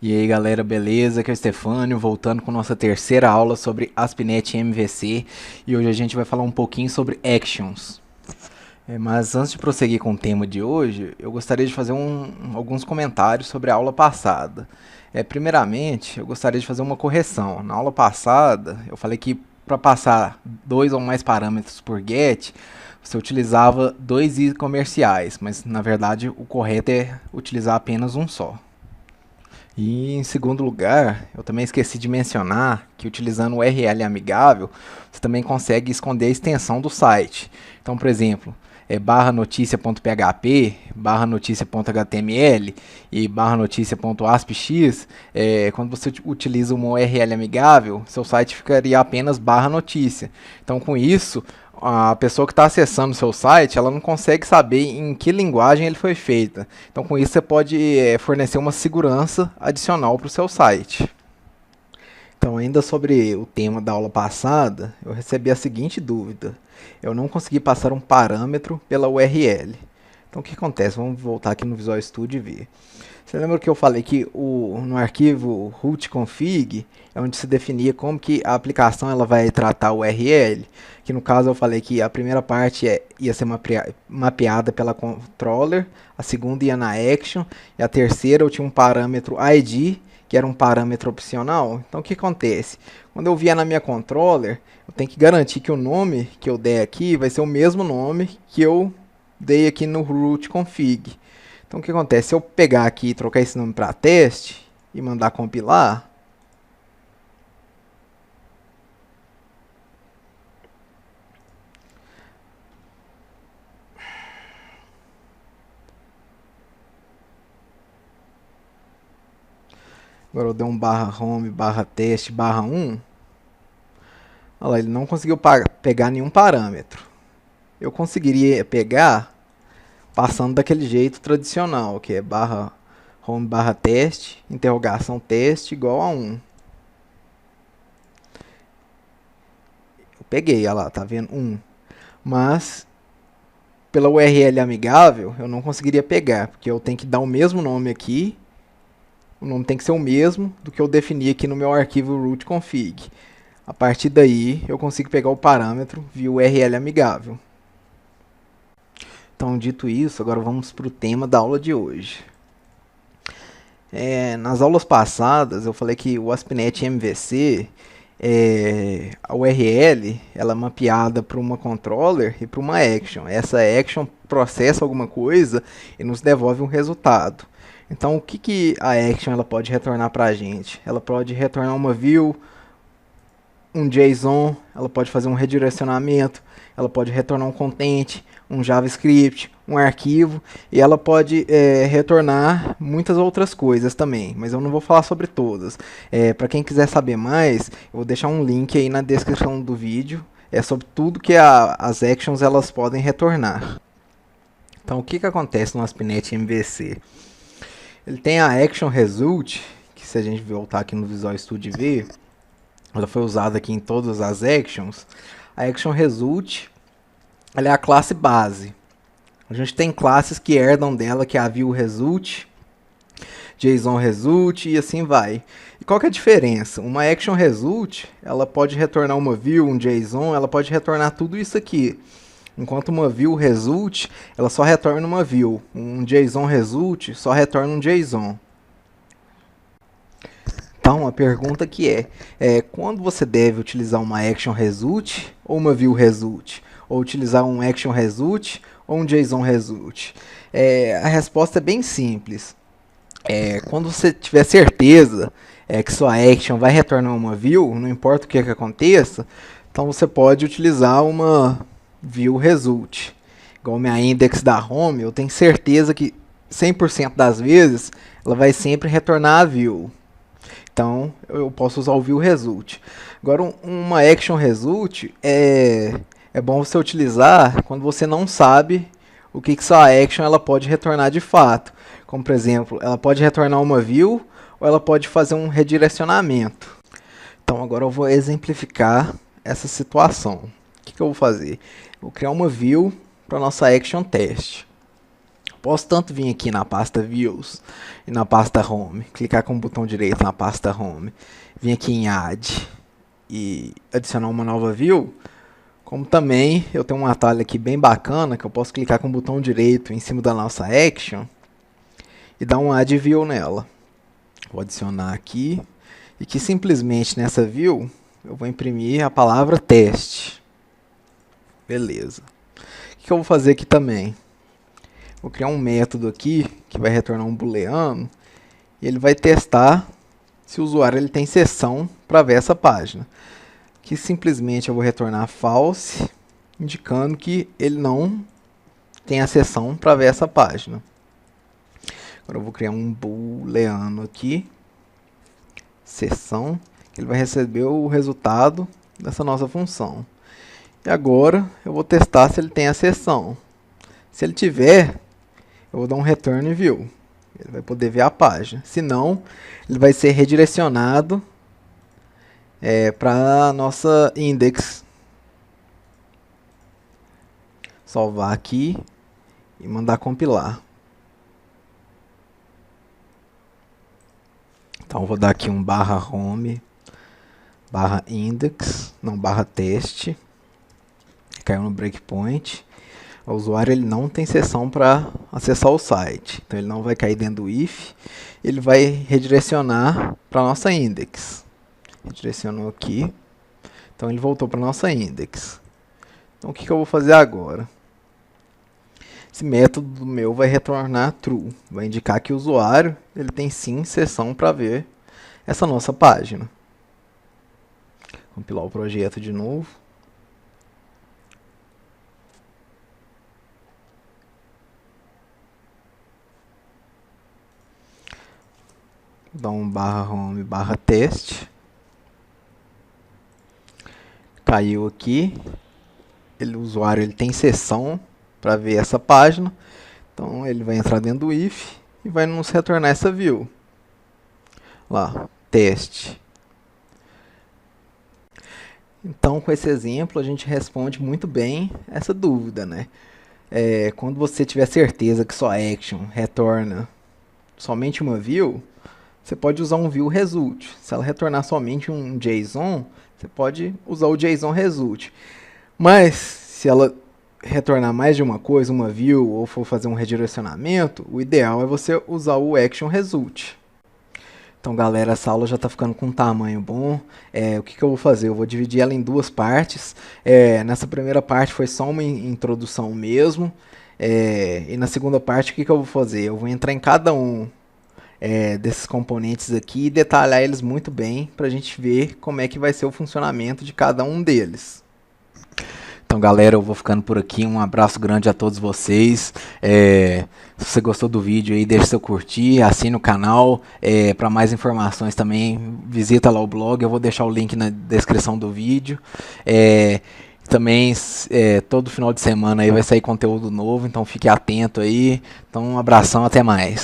E aí galera, beleza? Aqui é o Stefânio, voltando com nossa terceira aula sobre ASP.NET MVC. E hoje a gente vai falar um pouquinho sobre Actions. Mas antes de prosseguir com o tema de hoje, eu gostaria de fazer alguns comentários sobre a aula passada. Primeiramente, eu gostaria de fazer uma correção. Na aula passada, eu falei que para passar dois ou mais parâmetros por get, você utilizava dois i comerciais, mas na verdade o correto é utilizar apenas um só. E em segundo lugar, eu também esqueci de mencionar que utilizando o URL amigável, você também consegue esconder a extensão do site. Então, por exemplo, barra noticia.php, barra noticia.html e barra noticia.aspx, quando você utiliza uma URL amigável, seu site ficaria apenas barra notícia. Então, com isso, a pessoa que está acessando o seu site, ela não consegue saber em que linguagem ele foi feito. Então, com isso, você pode fornecer uma segurança adicional para o seu site. Então, ainda sobre o tema da aula passada, eu recebi a seguinte dúvida. Eu não consegui passar um parâmetro pela URL. Então, o que acontece? Vamos voltar aqui no Visual Studio e ver. Você lembra que eu falei que no arquivo root.config é onde se definia como que a aplicação ela vai tratar o URL? Que no caso eu falei que a primeira parte ia ser mapeada pela controller, a segunda ia na action, e a terceira eu tinha um parâmetro ID, que era um parâmetro opcional. Então o que acontece? Quando eu vier na minha controller, eu tenho que garantir que o nome que eu der aqui vai ser o mesmo nome que eu dei aqui no root.config. Então o que acontece? Se eu pegar aqui e trocar esse nome para teste e mandar compilar, agora eu dei um /home /teste /1, olha lá, ele não conseguiu pegar nenhum parâmetro. Eu conseguiria pegar passando daquele jeito tradicional, que é /home /teste, interrogação teste igual a 1. Eu peguei, olha lá, tá vendo? 1. Mas pela URL amigável, eu não conseguiria pegar, porque eu tenho que dar o mesmo nome aqui, o nome tem que ser o mesmo do que eu defini aqui no meu arquivo root.config. A partir daí, eu consigo pegar o parâmetro via URL amigável. Então, dito isso, agora vamos para o tema da aula de hoje. Nas aulas passadas, eu falei que o ASP.NET MVC, a URL ela é mapeada para uma controller e para uma action. Essa action processa alguma coisa e nos devolve um resultado. Então, o que a action ela pode retornar para a gente? Ela pode retornar uma view, um JSON, ela pode fazer um redirecionamento, ela pode retornar um content, um JavaScript, um arquivo, e ela pode retornar muitas outras coisas também, mas eu não vou falar sobre todas. Para quem quiser saber mais, eu vou deixar um link aí na descrição do vídeo, sobre tudo que as actions elas podem retornar. Então, o que acontece no ASP.NET MVC? Ele tem a action result, que se a gente voltar aqui no Visual Studio e ver, ela foi usada aqui em todas as actions. A action result ela é a classe base. A gente tem classes que herdam dela, que é a view result, JSON result e assim vai. E qual que é a diferença? Uma action result, ela pode retornar uma view, um JSON, ela pode retornar tudo isso aqui. Enquanto uma view result, ela só retorna uma view. Um JSON result só retorna um JSON. Então, a pergunta que quando você deve utilizar uma action result ou uma view result? Ou utilizar um action result ou um JSON result? A resposta é bem simples. Quando você tiver certeza que sua action vai retornar uma view, não importa o que aconteça, então você pode utilizar uma view result. Igual minha index da home, eu tenho certeza que 100% das vezes ela vai sempre retornar a view. Então, eu posso usar o view result. Agora, uma action result é bom você utilizar quando você não sabe o que sua action ela pode retornar de fato. Como, por exemplo, ela pode retornar uma view ou ela pode fazer um redirecionamento. Então, agora eu vou exemplificar essa situação. O que eu vou fazer? Eu vou criar uma view para a nossa action test. Posso tanto vir aqui na pasta Views e na pasta Home, clicar com o botão direito na pasta Home, vir aqui em Add e adicionar uma nova view, como também eu tenho um atalho aqui bem bacana que eu posso clicar com o botão direito em cima da nossa Action e dar um Add View nela. Vou adicionar aqui e que simplesmente nessa view eu vou imprimir a palavra teste. Beleza. O que eu vou fazer aqui também? Vou criar um método aqui que vai retornar um booleano e ele vai testar se o usuário ele tem sessão para ver essa página. Que simplesmente eu vou retornar false, indicando que ele não tem a sessão para ver essa página. Agora eu vou criar um booleano aqui, sessão, que ele vai receber o resultado dessa nossa função. E agora eu vou testar se ele tem a sessão. Se ele tiver, eu vou dar um return view. Ele vai poder ver a página. Se não, ele vai ser redirecionado para a nossa index. Salvar aqui e mandar compilar. Então eu vou dar aqui um /home, /index, não, /teste. Caiu no breakpoint. O usuário ele não tem sessão para acessar o site, então ele não vai cair dentro do if, ele vai redirecionar para a nossa index. Redirecionou aqui, então ele voltou para a nossa index. Então o que eu vou fazer agora? Esse método meu vai retornar true, vai indicar que o usuário ele tem sim sessão para ver essa nossa página. Compilar o projeto de novo. Dá um /home, /teste. Caiu aqui. O usuário ele tem sessão para ver essa página. Então ele vai entrar dentro do if e vai nos retornar essa view. Lá, teste. Então com esse exemplo a gente responde muito bem essa dúvida, né? Quando você tiver certeza que sua action retorna somente uma view, você pode usar um view result. Se ela retornar somente um JSON, você pode usar o JSON result. Mas se ela retornar mais de uma coisa, uma view, ou for fazer um redirecionamento, o ideal é você usar o action result. Então galera, essa aula já está ficando com um tamanho bom. O que eu vou fazer? Eu vou dividir ela em duas partes. Nessa primeira parte foi só uma introdução mesmo. E na segunda parte o que eu vou fazer? Eu vou entrar em cada um desses componentes aqui e detalhar eles muito bem para a gente ver como é que vai ser o funcionamento de cada um deles. Então galera, eu vou ficando por aqui, um abraço grande a todos vocês. Se você gostou do vídeo aí, deixa seu curtir, assina o canal. Para mais informações também, visita lá o blog, eu vou deixar o link na descrição do vídeo. Também todo final de semana aí vai sair conteúdo novo, então fique atento aí. Então um abração, até mais.